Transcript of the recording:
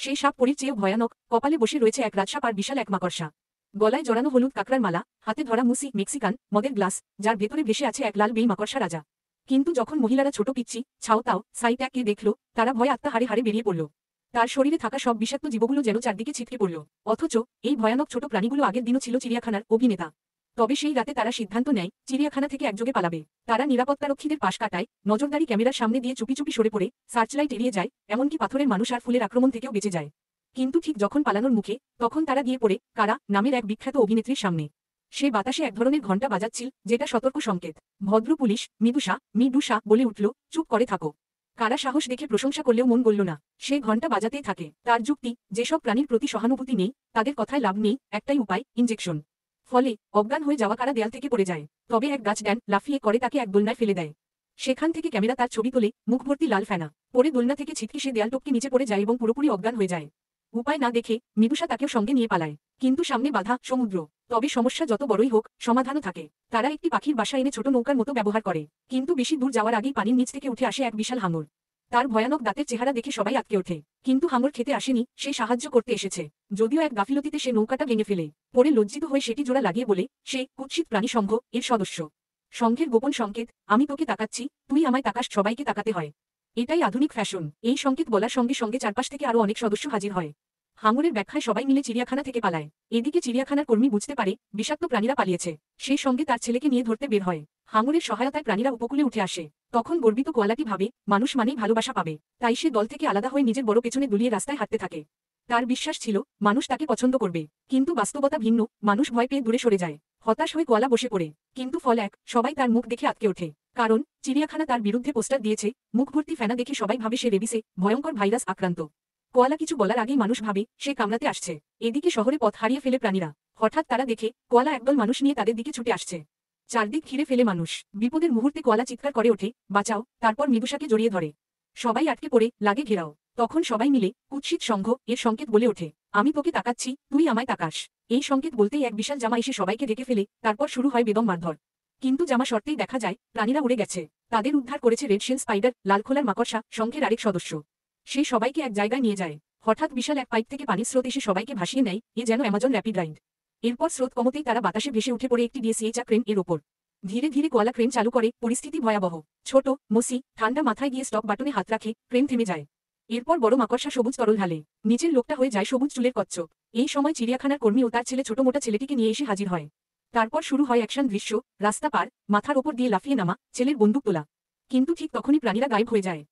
সেই সাপ পরীর চেয়েও ভয়ানক, কপালে বসে রয়েছে এক রাজসাপ আর বিশাল এক মাকড়সা। গলায় জড়ানো হলুদ কাঁকড়ার মালা, হাতে ধরা মুসি মেক্সিকান মদের গ্লাস, যার ভেতরে ভেসে আছে এক লাল বেই মাকড়সা রাজা। কিন্তু যখন মহিলারা ছোট পিচ্চি ছাওতাও সাইট্যাককে দেখল, তারা ভয়ে আত্মহারে হারে বেরিয়ে পড়ল। তার শরীরে থাকা সব বিষাক্ত জীবগুলো যেন চারদিকে ছিটকে পড়ল। অথচ এই ভয়ানক ছোট প্রাণীগুলো আগের দিনও ছিল চিড়িয়াখানার অভিনেতা। তবে সেই রাতে তারা সিদ্ধান্ত নেয় চিড়িয়াখানা থেকে একযোগে পালাবে। তারা নিরাপত্তারক্ষীদের পাশ কাটায়, নজরদারি ক্যামেরার সামনে দিয়ে চুপি চুপি সরে পড়ে, সার্চলাইট এড়িয়ে যায়, এমনকি পাথরের মানুষ আর ফুলের আক্রমণ থেকেও বেঁচে যায়। কিন্তু ঠিক যখন পালানোর মুখে, তখন তারা গিয়ে পড়ে কারা নামের এক বিখ্যাত অভিনেত্রীর সামনে। সে বাতাসে এক ধরনের ঘণ্টা বাজাচ্ছিল, যেটা সতর্ক সংকেত। ভদ্র পুলিশ মিডুসা বলে উঠল, চুপ করে থাকো। কারা সাহস দেখে প্রশংসা করলেও মন গলল না। সে ঘণ্টা বাজাতেই থাকে। তার যুক্তি, যেসব প্রাণীর প্রতি সহানুভূতি নেই, তাদের কথায় লাভ নেই, একটাই উপায়, ইনজেকশন। ফলে অজ্ঞান হয়ে যাওয়া কারা দেয়াল থেকে পড়ে যায়। তবে এক গাছ ড্যান লাফিয়ে করে তাকে এক দোলনায় ফেলে দেয়। সেখান থেকে ক্যামেরা তার ছবি তোলে, মুখ ভর্তি লাল ফেনা। পরে দোলনা থেকে ছিটকে সে দেয়াল টপকে নিচে পড়ে যায় এবং পুরোপুরি অজ্ঞান হয়ে যায়। উপায় না দেখে মিডুসা তাকেও সঙ্গে নিয়ে পালায়। কিন্তু সামনে বাধা সমুদ্র। তবে সমস্যা যত বড়ই হোক, সমাধানও থাকে। তারা একটি পাখির বাসা এনে ছোট নৌকার মতো ব্যবহার করে। কিন্তু বেশি দূর যাওয়ার আগেই পানির নিচ থেকে উঠে আসে এক বিশাল হাঙর। তার ভয়ানক দাঁতের চেহারা দেখে সবাই আটকে ওঠে। কিন্তু হাঙর খেতে আসেনি, সে সাহায্য করতে এসেছে। যদিও এক গাফিলতিতে সে নৌকাটা ভেঙে ফেলে। পরে লজ্জিত হয়ে সেটি জোড়া লাগিয়ে বলে, সে কুৎসিত প্রাণী সংঘ এর সদস্য। সংঘের গোপন সংকেত, আমি তোকে তাকাচ্ছি, তুই আমায় তাকাস, সবাইকে তাকাতে হয়। এটাই আধুনিক ফ্যাশন। এই সংকেত বলার সঙ্গে সঙ্গে চারপাশ থেকে আরও অনেক সদস্য হাজির হয়। হাঙরের ব্যাখ্যায় সবাই মিলে চিড়িয়াখানা থেকে পালায়। এদিকে চিড়িয়াখানার কর্মী বুঝতে পারে বিষাক্ত প্রাণীরা পালিয়েছে। সেই সঙ্গে তার ছেলেকে নিয়ে ধরতে বের হয়। হাঙরের সহায়তায় প্রাণীরা উপকূলে উঠে আসে। তখন গর্বিত কোয়ালাটি ভাবে, মানুষ মানেই ভালোবাসা পাবে। তাই সে দল থেকে আলাদা হয়ে নিজের বড় পেছনে দুলিয়ে রাস্তায় হাঁটতে থাকে। তার বিশ্বাস ছিল মানুষ তাকে পছন্দ করবে। কিন্তু বাস্তবতা ভিন্ন, মানুষ ভয় পেয়ে দূরে সরে যায়। হতাশ হয়ে কোয়ালা বসে পড়ে। কিন্তু ফল এক, সবাই তার মুখ দেখে আটকে ওঠে। কারণ চিড়িয়াখানা তার বিরুদ্ধে পোস্টার দিয়েছে। মুখ ভর্তি ফেনা দেখে সবাই ভাবে সে রেবিসে ভয়ঙ্কর ভাইরাস আক্রান্ত। কোয়ালা কিছু বলার আগেই মানুষ ভাবে সে কামড়াতে আসছে। এদিকে শহরে পথ হারিয়ে ফেলে প্রাণীরা। হঠাৎ তারা দেখে কোয়ালা একদল মানুষ নিয়ে তাদের দিকে ছুটে আসছে। চারদিক ঘিরে ফেলে মানুষ। বিপদের মুহূর্তে কোয়ালা চিৎকার করে ওঠে, বাঁচাও। তারপর মিডুসাকে জড়িয়ে ধরে। সবাই আটকে পড়ে, লাগে ঘেরাও। তখন সবাই মিলে কুৎসিত সংঘ এর সংকেত বলে ওঠে, আমি তোকে তাকাচ্ছি, তুই আমায় তাকাস। এই সংকেত বলতেই এক বিশাল জামা এসে সবাইকে ঢেকে ফেলে। তারপর শুরু হয় বেদম মারধর। কিন্তু জামা সরতেই দেখা যায় প্রাণীরা উড়ে গেছে। তাদের উদ্ধার করেছে রেড শেল স্পাইডার, লালখোলার মাকড়সা, সংঘের আরেক সদস্য। সে সবাইকে এক জায়গায় নিয়ে যায়। হঠাৎ বিশাল এক পাইপ থেকে পানির স্রোত এসে সবাইকে ভাসিয়ে নেয়, এ যেন অ্যামাজন র্যাপিড রাইড। এরপর স্রোত কমতেই তারা বাতাসে ভেসে উঠে পড়ে একটি ডিএসইএচআর ক্রেন এর ওপর। ধীরে ধীরে কোয়ালা ক্রেন চালু করে, পরিস্থিতি ভয়াবহ। ছোট মসি ঠান্ডা মাথায় গিয়ে স্টপ বাটনে হাত রাখে, ক্রেন থেমে যায়। এরপর বড় মাকড়সা সবুজ তরল ঢালে। নিচের লোকটা হয়ে যায় সবুজ চুলের কচ্ছপ। এই সময় চিড়িয়াখানার কর্মী ও তার ছেলে ছোট মোটা ছেলেটিকে নিয়ে এসে হাজির হয়। তারপর শুরু হয় অ্যাকশন দৃশ্য, রাস্তা পার, মাথার ওপর দিয়ে লাফিয়ে নামা, ছেলের বন্দুক তোলা। কিন্তু ঠিক তখনই প্রাণীরা গায়েব হয়ে যায়।